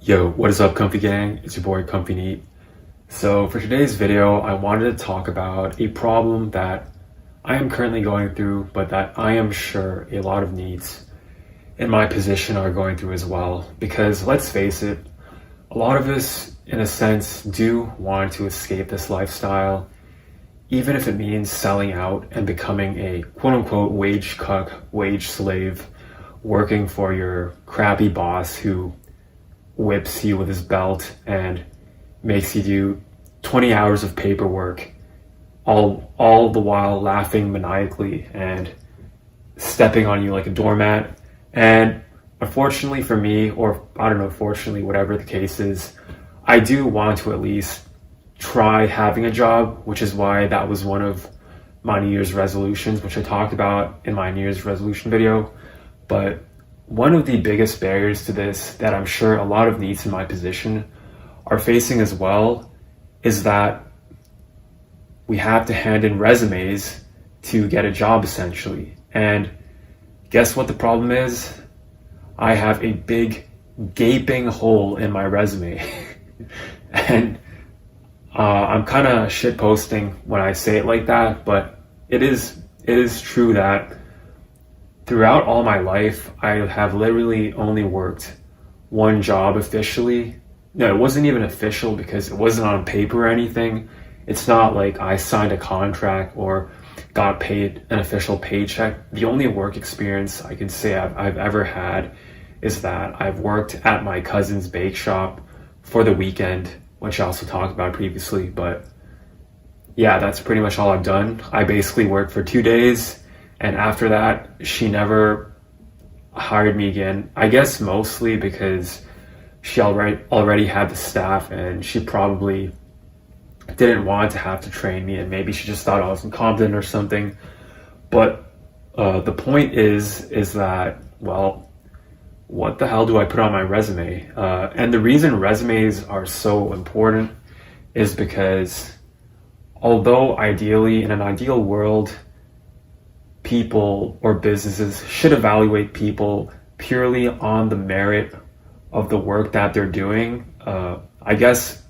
Yo, what is up, Comfy Gang? It's your boy, Comfy NEET. So for today's video, I wanted to talk about a problem that I am currently going through, but that I am sure a lot of NEETs in my position are going through as well. Because let's face it, a lot of us, in a sense, do want to escape this lifestyle, even if it means selling out and becoming a quote-unquote wage cuck, wage slave, working for your crappy boss who whips you with his belt and makes you do 20 hours of paperwork, all the while laughing maniacally and stepping on you like a doormat. And unfortunately for me, or I don't know, fortunately, whatever the case is, I do want to at least try having a job, which is why that was one of my New Year's resolutions, which I talked about in my New Year's resolution video. But one of the biggest barriers to this that I'm sure a lot of NEETs in my position are facing as well is that we have to hand in resumes to get a job essentially. And guess what the problem is? I have a big gaping hole in my resume. And I'm kind of shitposting when I say it like that, but it is true that throughout all my life, I have literally only worked one job officially. No, it wasn't even official because it wasn't on paper or anything. It's not like I signed a contract or got paid an official paycheck. The only work experience I can say I've ever had is that I've worked at my cousin's bake shop for the weekend, which I also talked about previously. But yeah, that's pretty much all I've done. I basically worked for 2 days. And after that, she never hired me again. I guess mostly because she already had the staff and she probably didn't want to have to train me, and maybe she just thought I was incompetent or something. But the point is that, well, what the hell do I put on my resume? And the reason resumes are so important is because although ideally, in an ideal world, people or businesses should evaluate people purely on the merit of the work that they're doing. I guess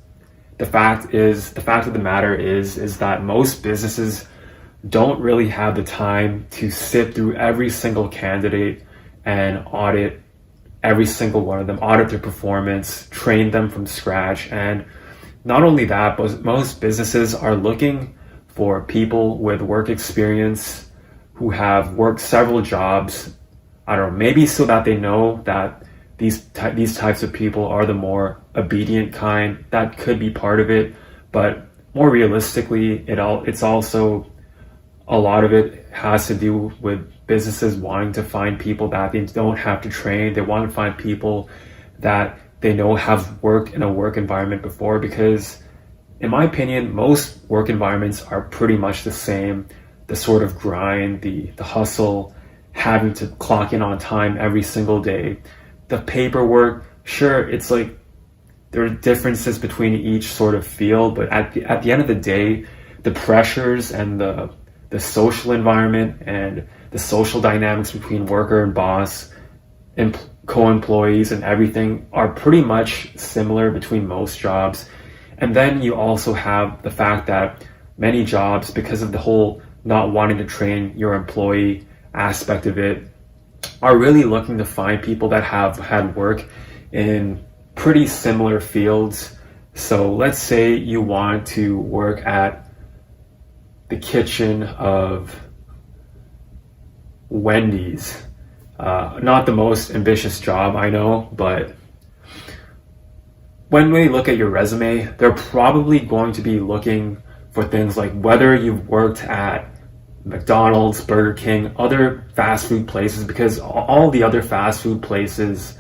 the fact of the matter is that most businesses don't really have the time to sit through every single candidate and audit every single one of them, audit their performance, train them from scratch. And not only that, but most businesses are looking for people with work experience who have worked several jobs, I don't know, maybe so that they know that these types of people are the more obedient kind. That could be part of it, but more realistically, it's also, a lot of it has to do with businesses wanting to find people that they don't have to train. They want to find people that they know have worked in a work environment before, because in my opinion, most work environments are pretty much the same. The sort of grind, the hustle, having to clock in on time every single day. The paperwork, sure, it's like there are differences between each sort of field, but at the end of the day, the pressures and the social environment and the social dynamics between worker and boss and co-employees and everything are pretty much similar between most jobs. And then you also have the fact that many jobs, because of the whole not wanting to train your employee aspect of it, are really looking to find people that have had work in pretty similar fields. So let's say you want to work at the kitchen of Wendy's. Not the most ambitious job, I know, but when we look at your resume, they're probably going to be looking for things like whether you've worked at McDonald's, Burger King, other fast food places, because all the other fast food places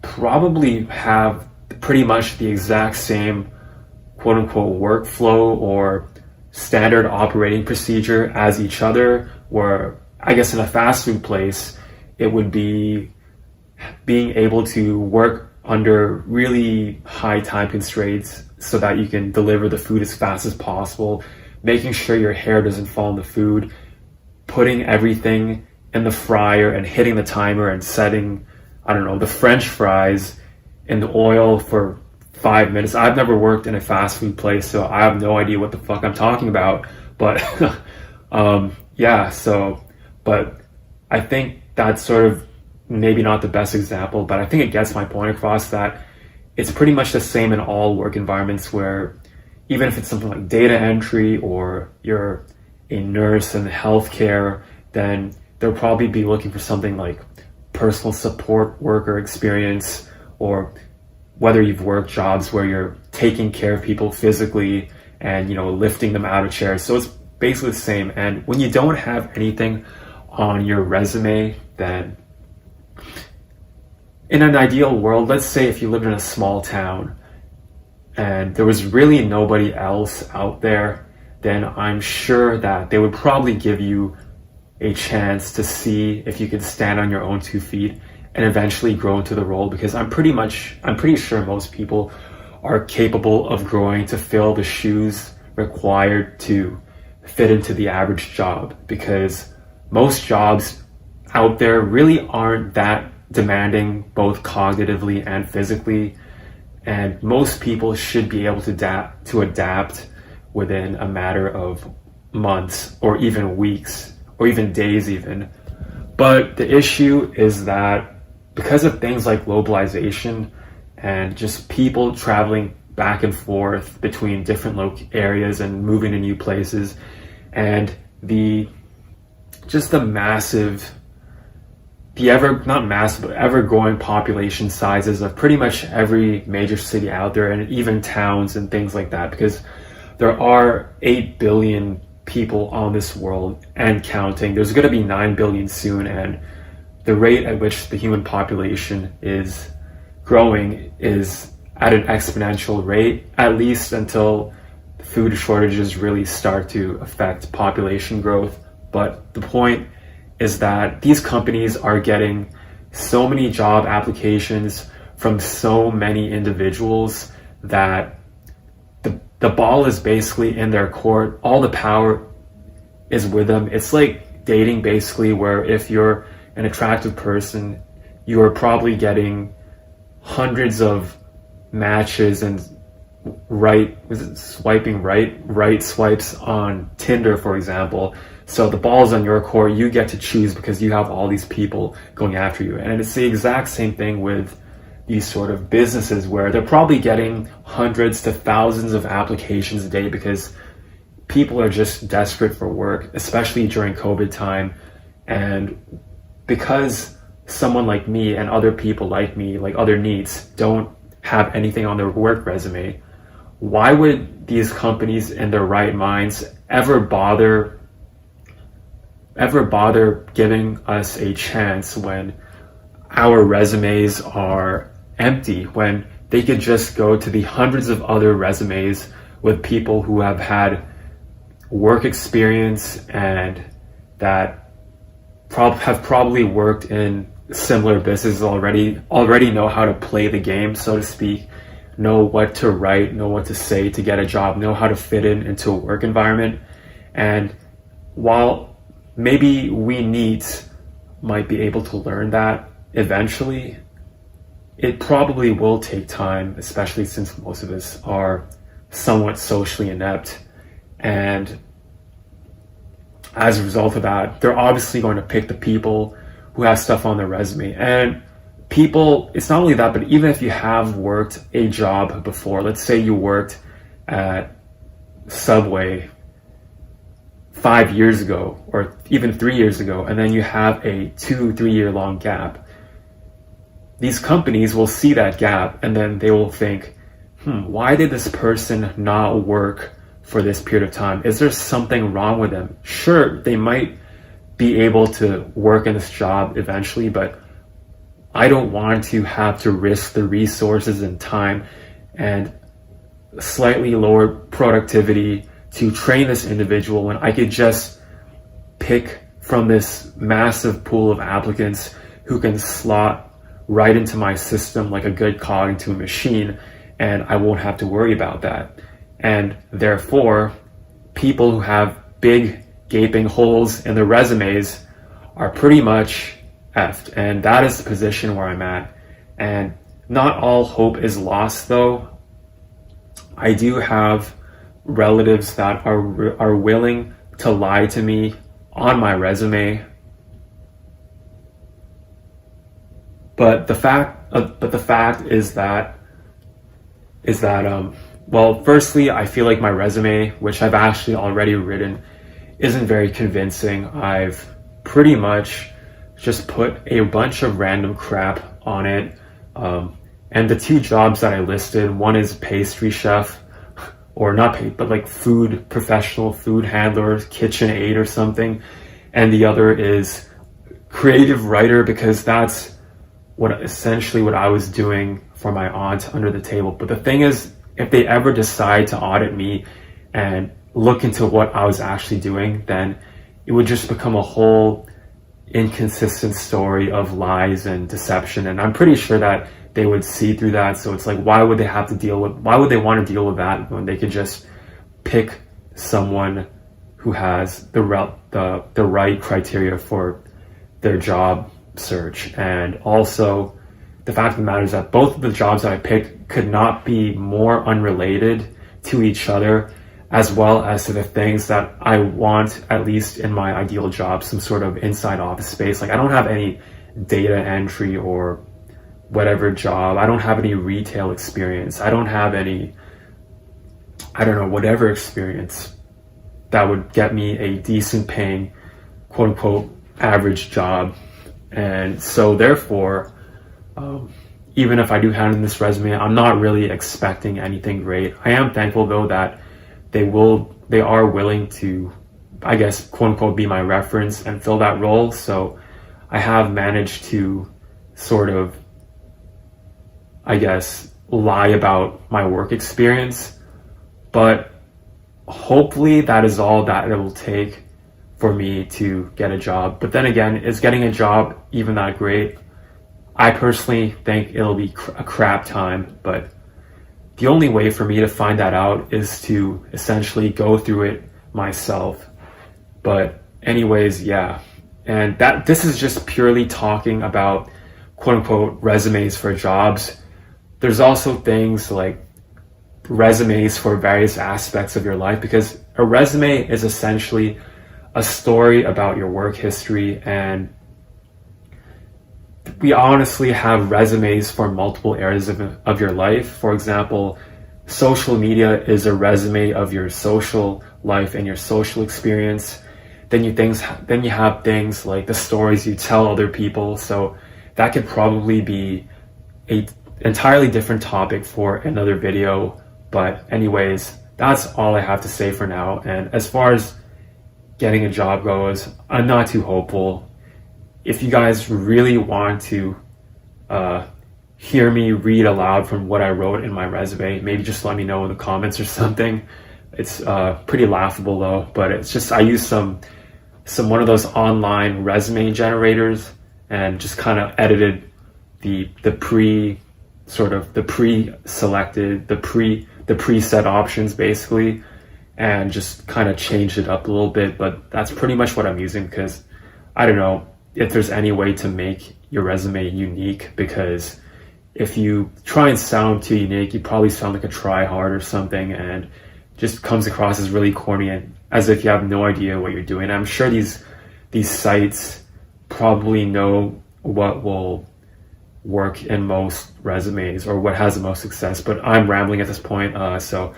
probably have pretty much the exact same quote unquote workflow or standard operating procedure as each other, where I guess in a fast food place, it would be being able to work under really high time constraints so that you can deliver the food as fast as possible, making sure your hair doesn't fall in the food, putting everything in the fryer and hitting the timer and setting, I don't know, the French fries in the oil for 5 minutes. I've never worked in a fast food place, so I have no idea what the fuck I'm talking about. But yeah, so, but I think that's sort of maybe not the best example, but I think it gets my point across that it's pretty much the same in all work environments where even if it's something like data entry or you're a nurse in healthcare, then they'll probably be looking for something like personal support worker experience, or whether you've worked jobs where you're taking care of people physically and, lifting them out of chairs. So it's basically the same. And when you don't have anything on your resume, then in an ideal world, let's say if you lived in a small town and there was really nobody else out there, then I'm sure that they would probably give you a chance to see if you could stand on your own 2 feet and eventually grow into the role, because I'm pretty sure most people are capable of growing to fill the shoes required to fit into the average job, because most jobs out there really aren't that demanding both cognitively and physically, and most people should be able to adapt within a matter of months or even weeks or even days even. But the issue is that because of things like globalization and just people traveling back and forth between different areas and moving to new places, and the ever growing population sizes of pretty much every major city out there, and even towns and things like that, because there are 8 billion people on this world and counting. There's going to be 9 billion soon, and the rate at which the human population is growing is at an exponential rate, at least until food shortages really start to affect population growth. But the point is that these companies are getting so many job applications from so many individuals that the ball is basically in their court. All the power is with them. It's like dating, basically, where if you're an attractive person, you are probably getting hundreds of matches and swiping right swipes on Tinder, for example. So the ball's on your court. You get to choose because you have all these people going after you. And it's the exact same thing with these sort of businesses where they're probably getting hundreds to thousands of applications a day because people are just desperate for work, especially during COVID time. And because someone like me and other people like me, like other NEETs, don't have anything on their work resume, why would these companies in their right minds ever bother giving us a chance when our resumes are empty, when they could just go to the hundreds of other resumes with people who have had work experience and that have probably worked in similar businesses already know how to play the game, so to speak, know what to write, know what to say to get a job, know how to fit into a work environment. And while maybe we NEETs might be able to learn that eventually, it probably will take time, especially since most of us are somewhat socially inept. And as a result of that, they're obviously going to pick the people who have stuff on their resume. And people, it's not only that, but even if you have worked a job before, let's say you worked at Subway 5 years ago or even 3 years ago, and then you have a 2-3 year long gap, these companies will see that gap and then they will think, why did this person not work for this period of time? Is there something wrong with them? Sure, they might be able to work in this job eventually, but I don't want to have to risk the resources and time and slightly lower productivity to train this individual when I could just pick from this massive pool of applicants who can slot right into my system like a good cog into a machine, and I won't have to worry about that. And therefore, people who have big gaping holes in their resumes are pretty much effed. And that is the position where I'm at. And Not all hope is lost though. I do have relatives that are willing to lie to me on my resume. But the fact is that well, firstly, I feel like my resume, which I've actually already written, isn't very convincing. I've pretty much just put a bunch of random crap on it. And the two jobs that I listed, one is pastry chef, or not but like food professional, food handler, kitchen aide or something. And the other is creative writer, because that's essentially what I was doing for my aunt under the table. But the thing is, if they ever decide to audit me and look into what I was actually doing, then it would just become a whole inconsistent story of lies and deception. And I'm pretty sure that they would see through that. So it's like, why would they want to deal with that when they could just pick someone who has the right criteria for their job search? And also, the fact of the matter is that both of the jobs that I picked could not be more unrelated to each other, as well as to the things that I want, at least in my ideal job, some sort of inside office space. Like, I don't have any data entry or whatever job. I don't have any retail experience. I don't have any, whatever experience that would get me a decent paying, quote unquote, average job. And so therefore, even if I do hand in this resume, I'm not really expecting anything great. I am thankful though that they are willing to, I guess, quote unquote, be my reference and fill that role. So I have managed to sort of, I guess, lie about my work experience, but hopefully that is all that it will take for me to get a job. But then again, is getting a job even that great? I personally think it'll be a crap time, but the only way for me to find that out is to essentially go through it myself. But anyways, yeah. And this is just purely talking about, quote unquote, resumes for jobs. There's also things like resumes for various aspects of your life, because a resume is essentially a story about your work history, and we honestly have resumes for multiple areas of your life. For example, social media is a resume of your social life and your social experience. Then you have things like the stories you tell other people. So that could probably be a entirely different topic for another video. But anyways, that's all I have to say for now. And as far as getting a job goes, I'm not too hopeful. If you guys really want to hear me read aloud from what I wrote in my resume, maybe just let me know in the comments or something. It's pretty laughable though, but it's just, I use some one of those online resume generators and just kind of edited the preset options basically, and just kind of changed it up a little bit. But that's pretty much what I'm using, because I don't know if there's any way to make your resume unique, because if you try and sound too unique, you probably sound like a try-hard or something, and just comes across as really corny and as if you have no idea what you're doing. I'm sure these sites probably know what will work in most resumes or what has the most success, but I'm rambling at this point. So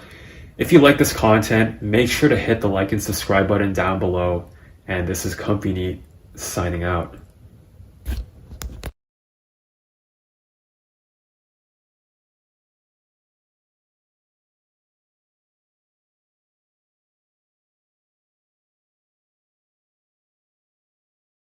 if you like this content, make sure to hit the like and subscribe button down below. And this is Comfy Neat signing out.